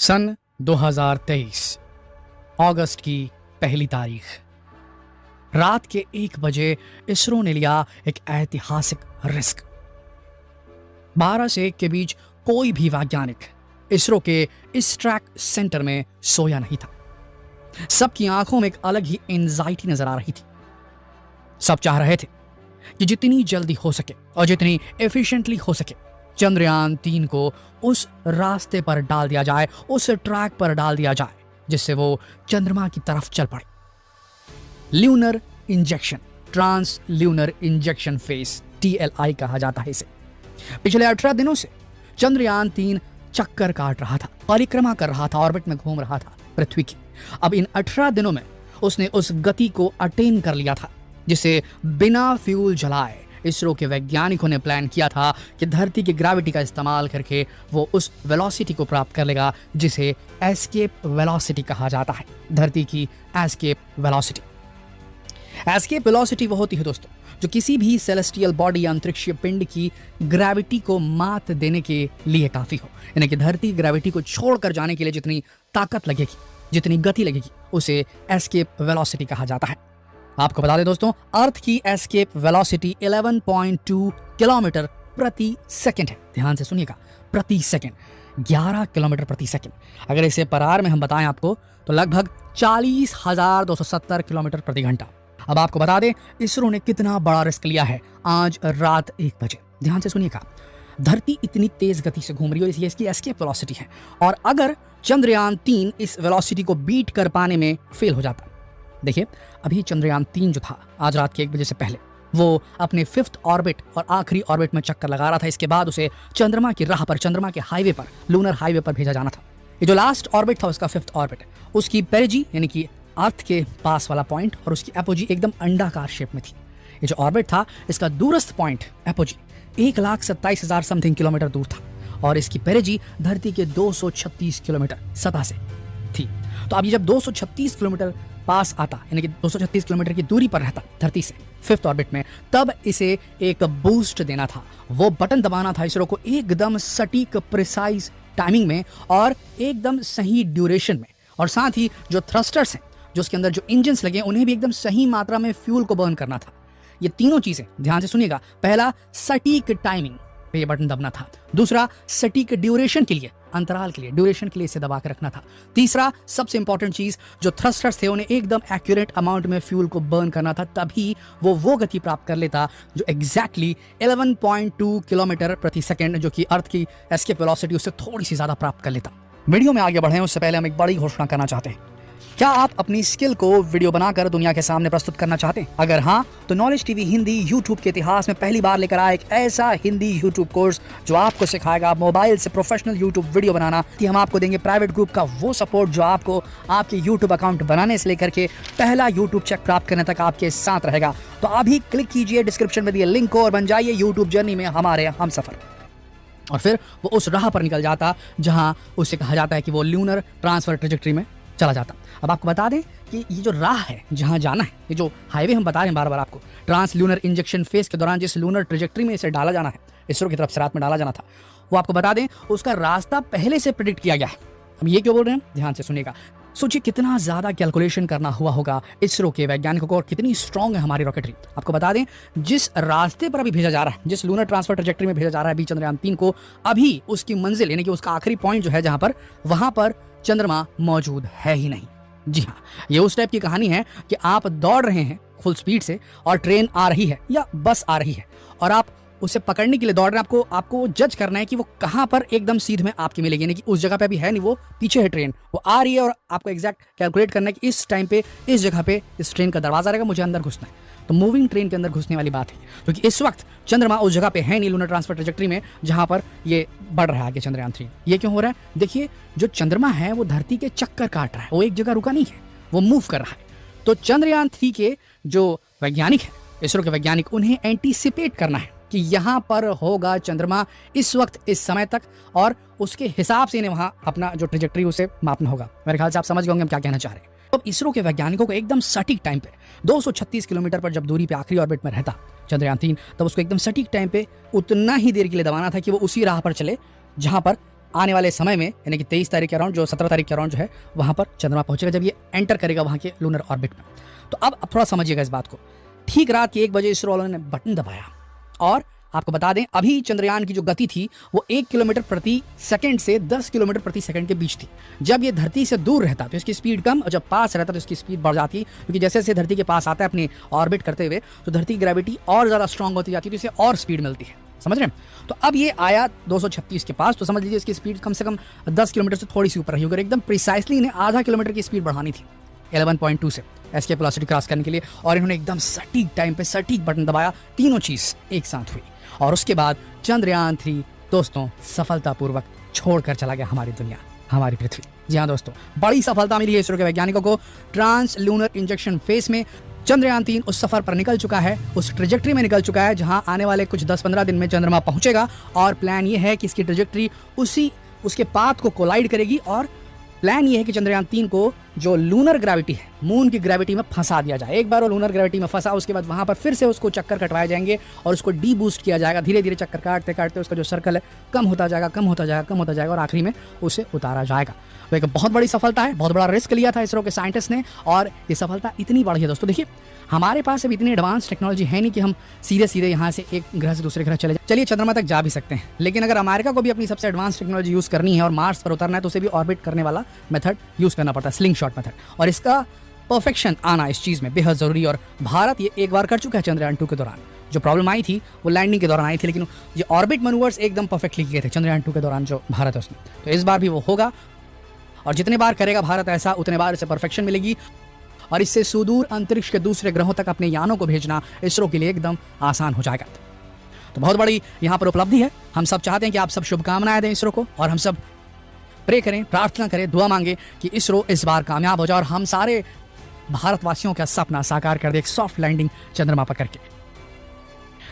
सन 2023 अगस्त की पहली तारीख रात के 1 बजे इसरो ने लिया एक ऐतिहासिक रिस्क। 12 से 1 के बीच कोई भी वैज्ञानिक इसरो के इस ट्रैक सेंटर में सोया नहीं था। सबकी आंखों में एक अलग ही एंजाइटी नजर आ रही थी। सब चाह रहे थे कि जितनी जल्दी हो सके और जितनी एफिशिएंटली हो सके चंद्रयान 3 को उस रास्ते पर डाल दिया जाए, उस ट्रैक पर डाल दिया जाए जिससे वो चंद्रमा की तरफ चल पड़े। Lunar injection, trans lunar injection phase, TLI कहा जाता है इसे। पिछले 18 दिनों से चंद्रयान 3 चक्कर काट रहा था, परिक्रमा कर रहा था, ऑर्बिट में घूम रहा था पृथ्वी की। अब इन 18 दिनों में उसने उस गति को अटेन कर लिया था जिसे बिना फ्यूल जलाए इसरो के वैज्ञानिकों ने प्लान किया था कि धरती की ग्रेविटी का इस्तेमाल करके वो उस वेलोसिटी को प्राप्त कर लेगा जिसे एस्केप वेलोसिटी कहा जाता है। धरती की एस्केप वेलोसिटी। एस्केप वेलोसिटी वो होती है दोस्तों जो किसी भी सेलेस्टियल बॉडी या अंतरिक्षीय पिंड की ग्रेविटी को मात देने के लिए काफी हो। यानी कि धरती ग्रेविटी को छोड़कर जाने के लिए जितनी ताकत लगेगी, जितनी गति लगेगी, उसे एस्केप वेलोसिटी कहा जाता है। आपको बता दें दोस्तों, अर्थ की एस्केप वेलोसिटी 11.2 किलोमीटर प्रति सेकंड है। ध्यान से सुनिएगा, प्रति सेकंड 11 किलोमीटर प्रति सेकंड। अगर इसे पर में हम बताएं आपको तो लगभग 40,270 किलोमीटर प्रति घंटा। अब आपको बता दें इसरो ने कितना बड़ा रिस्क लिया है आज रात 1 बजे। ध्यान से सुनिएगा, धरती इतनी तेज गति से घूम रही है, इसलिए इसकी एस्केप वेलोसिटी है। और अगर चंद्रयान 3 इस वेलोसिटी को बीट कर पाने में फेल हो जाता, देखिए अभी चंद्रयान 3 जो था आज रात के 1 बजे से पहले वो अपने 5th ऑर्बिट और आखिरी ऑर्बिट में चक्कर लगा रहा था। इसके बाद उसे चंद्रमा की राह पर, चंद्रमा के हाईवे पर, लूनर हाईवे पर भेजा जाना था। ये जो लास्ट ऑर्बिट था उसका 5th ऑर्बिट, उसकी पेरिजी यानी कि अर्थ के पास वाला पॉइंट और उसकी एपोजी एकदम अंडाकार शेप में थी। ये जो ऑर्बिट था इसका दूरस्थ पॉइंट एपोजी 1,27,000 समथिंग किलोमीटर दूर था और इसकी पेरिजी धरती के 236 किलोमीटर सतह से थी। तो अब ये जब 236 किलोमीटर पास आता, यानी कि 236 किलोमीटर की दूरी पर रहता धरती से 5th ऑर्बिट में, तब इसे एक बूस्ट देना था। वो बटन दबाना था इसरो को एकदम सटीक प्रिसाइज टाइमिंग में और एकदम सही ड्यूरेशन में। और साथ ही जो थ्रस्टर्स हैं, जो उसके अंदर जो इंजन्स लगे, उन्हें भी एकदम सही मात्रा में फ्यूल को बर्न करना था। ये तीनों चीजें ध्यान से सुनिएगा। पहला, सटीक टाइमिंग पे ये बटन दबना था। दूसरा, सटीक ड्यूरेशन के लिए, अंतराल के लिए, ड्यूरेशन के लिए इसे दबा कर रखना था। तीसरा, सबसे इंपॉर्टेंट चीज, जो थ्रस्टर्स थे उन्हें एकदम एक्यूरेट अमाउंट में फ्यूल को बर्न करना था, तभी वो गति प्राप्त कर लेता जो एग्जैक्टली 11.2 किलोमीटर प्रति सेकंड, जो कि अर्थ की एस्केप वेलोसिटी उससे थोड़ी सी ज्यादा प्राप्त कर लेता। वीडियो में आगे बढ़े उससे पहले हम एक बड़ी घोषणा करना चाहते हैं। क्या आप अपनी स्किल को वीडियो बनाकर दुनिया के सामने प्रस्तुत करना चाहते हैं? अगर हाँ, तो नॉलेज टीवी हिंदी यूट्यूब के इतिहास में पहली बार लेकर आए एक ऐसा हिंदी यूट्यूब कोर्स जो आपको सिखाएगा मोबाइल से प्रोफेशनल यूट्यूब वीडियो बनाना। कि हम आपको देंगे प्राइवेट ग्रुप का वो सपोर्ट जो आपको आपके यूट्यूब अकाउंट बनाने से लेकर के पहला यूट्यूब चेक प्राप्त करने तक आपके साथ रहेगा। तो अभी क्लिक कीजिए डिस्क्रिप्शन में दिए लिंक को और बन जाइए यूट्यूब जर्नी में हमारे हमसफर। और फिर वो उस राह पर निकल जाता जहां उसे कहा जाता है कि वो ल्यूनर ट्रांसफर ट्रेजेक्टरी में चला जाता। अब आपको बता दें कि ये जो राह है जहां जाना है, ये जो हाईवे हम बता रहे हैं बार बार आपको, ट्रांस ल्यूनर इंजेक्शन फेज के दौरान जिस लूनर ट्रेजेक्टरी में इसे डाला जाना है, इसरो की तरफ से रात में डाला जाना था, वो आपको बता दें उसका रास्ता पहले से प्रेडिक्ट किया गया है। अब ये क्यों बोल रहे हैं, ध्यान से सुनिएगा। सोचिए कितना ज्यादा कैलकुलेशन करना हुआ होगा इसरो के वैज्ञानिकों को और कितनी स्ट्रांग है हमारी रॉकेटरी। आपको बता दें जिस रास्ते पर अभी भेजा जा रहा है, जिस लूनर ट्रांसफर ट्रेजेक्टरी में भेजा जा रहा है अभी चंद्रयान 3 को, अभी उसकी मंजिल यानी कि उसका आखिरी पॉइंट जो है जहां पर, वहां पर चंद्रमा मौजूद है ही नहीं। जी हाँ, ये उस टाइप की कहानी है कि आप दौड़ रहे हैं फुल स्पीड से और ट्रेन आ रही है या बस आ रही है और आप उसे पकड़ने के लिए दौड़ रहे हैं। आपको जज करना है कि वो कहां पर एकदम सीध में आपके मिलेगी, यानी कि उस जगह पे अभी है नहीं, वो पीछे है ट्रेन, वो आ रही है और आपको एग्जैक्ट कैलकुलेट करना है कि इस टाइम पे इस जगह पे इस ट्रेन का दरवाजा रहेगा, मुझे अंदर घुसना है। तो मूविंग ट्रेन के अंदर घुसने वाली बात है, क्योंकि इस वक्त चंद्रमा उस जगह पे है नहीं लूनर ट्रांसफर ट्रेजेक्टरी में जहां पर ये बढ़ रहा है आगे चंद्रयान 3। ये क्यों हो रहा है? देखिए जो चंद्रमा है वो धरती के चक्कर काट रहा है, वो एक जगह रुका नहीं है, वो मूव कर रहा है। तो चंद्रयान 3 के जो वैज्ञानिक है, इसरो के वैज्ञानिक, उन्हें एंटीसिपेट करना है कि यहाँ पर होगा चंद्रमा इस वक्त इस समय तक, और उसके हिसाब से इन्हें वहाँ अपना जो ट्रेजेक्टरी उसे मापना होगा। मेरे ख्याल से आप समझ गए होंगे हम क्या कहना चाह रहे हैं। तो इसरो के वैज्ञानिकों को एकदम सटीक टाइम पे 236 किलोमीटर पर जब दूरी पे आखिरी ऑर्बिट में रहता चंद्रयान 3, तब उसको एकदम सटीक टाइम पे उतना ही देर के लिए दबाना था कि वो उसी राह पर चले जहां पर आने वाले समय में यानी कि 23 तारीख के अराउंड, जो 17 तारीख के अराउंड जो है वहाँ पर चंद्रमा पहुंचेगा, जब ये एंटर करेगा वहाँ के लूनर ऑर्बिट में। तो अब थोड़ा समझिएगा इस बात को। ठीक रात के 1 बजे इसरो वालों ने बटन दबाया और आपको बता दें अभी चंद्रयान की जो गति थी वो 1 किलोमीटर प्रति सेकंड से 10 किलोमीटर प्रति सेकंड के बीच थी। जब ये धरती से दूर रहता तो इसकी स्पीड कम, और जब पास रहता तो इसकी स्पीड बढ़ जाती, क्योंकि जैसे जैसे धरती के पास आता है अपने ऑर्बिट करते हुए तो धरती की ग्रेविटी और ज़्यादा स्ट्रांग होती जाती है, तो इसे और स्पीड मिलती है। समझ रहे हैं? तो अब ये आया 236 के पास, तो समझ लीजिए इसकी स्पीड कम से कम 10 किलोमीटर से थोड़ी सी ऊपर रही होगी। एकदम प्रिसाइसली इन्हें आधा किलोमीटर की स्पीड बढ़ानी थी 11.2 से एस्केप वेलोसिटी क्रॉस करने के लिए, और इन्होंने एकदम सटीक टाइम पे सटीक बटन दबाया। तीनों चीज़ एक साथ हुई और उसके बाद चंद्रयान 3 दोस्तों सफलतापूर्वक छोड़कर चला गया हमारी दुनिया, हमारी पृथ्वी। जी हाँ दोस्तों, बड़ी सफलता मिली है इसरो के वैज्ञानिकों को। ट्रांस लूनर इंजेक्शन फेस में चंद्रयान 3 उस सफर पर निकल चुका है, उस ट्रेजेक्ट्री में निकल चुका है जहां आने वाले कुछ 10-15 दिन में चंद्रमा पहुंचेगा। और प्लान ये है कि इसकी ट्रेजेक्ट्री उसके पाथ को कोलाइड करेगी, और प्लान ये है कि चंद्रयान 3 को जो लूनर ग्रेविटी है, मून की ग्रेविटी में फंसा दिया जाए। एक बार वो लूनर ग्रेविटी में फंसा, उसके बाद वहां पर फिर से उसको चक्कर कटवाए जाएंगे और उसको डी बूस्ट किया जाएगा। धीरे धीरे चक्कर काटते काटते उसका जो सर्कल है कम होता जाएगा, कम होता जाएगा, कम होता जाएगा, और आखिरी में उसे उतारा जाएगा। तो एक बहुत बड़ी सफलता है, बहुत बड़ा रिस्क लिया था इसरो के साइंटिस्ट ने, और ये सफलता इतनी बड़ी है दोस्तों। देखिए हमारे पास अब इतनी एडवांस टेक्नोलॉजी है नहीं कि हम सीधे सीधे यहाँ से एक ग्रह से दूसरे ग्रह चले जाए। चलिए चंद्रमा तक जा भी सकते हैं, लेकिन अगर अमेरिका को भी अपनी सबसे एडवांस टेक्नोलॉजी यूज़ करनी है और मार्स पर उतरना है तो उसे भी ऑर्बिट करने वाला मेथड यूज़ करना पड़ता है, स्लिंग शॉट मेथड। और इसका परफेक्शन आना इस चीज़ में बेहद ज़रूरी, और भारत ये एक बार कर चुका है चंद्रयान 2 के दौरान। जो प्रॉब्लम आई थी वो लैंडिंग के दौरान आई थी, लेकिन ये ऑर्बिट मैनूवर्स एकदम परफेक्टली किए थे चंद्रयान 2 के दौरान जो भारत है उसने। तो इस बार भी वो होगा, और जितने बार करेगा भारत ऐसा उतने बार इसे परफेक्शन मिलेगी, और इससे सुदूर अंतरिक्ष के दूसरे ग्रहों तक अपने यानों को भेजना इसरो के लिए एकदम आसान हो जाएगा। तो बहुत बड़ी यहाँ पर उपलब्धि है। हम सब चाहते हैं कि आप सब शुभकामनाएं दें इसरो को, और हम सब प्रे करें, प्रार्थना करें, दुआ मांगे कि इसरो इस बार कामयाब हो जाए और हम सारे भारतवासियों का सपना साकार कर दे, एक सॉफ्ट लैंडिंग चंद्रमा पर करके।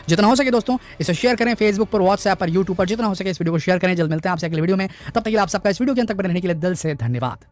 जितना हो सके दोस्तों इसे शेयर करें, फेसबुक पर, व्हाट्सएप पर, यूट्यूब पर, जितना हो सके इस वीडियो को शेयर करें। जल्द मिलते हैं आपसे अगले वीडियो में, तब तक के लिए आप सबका इस वीडियो के अंत तक बने रहने के लिए दिल से धन्यवाद।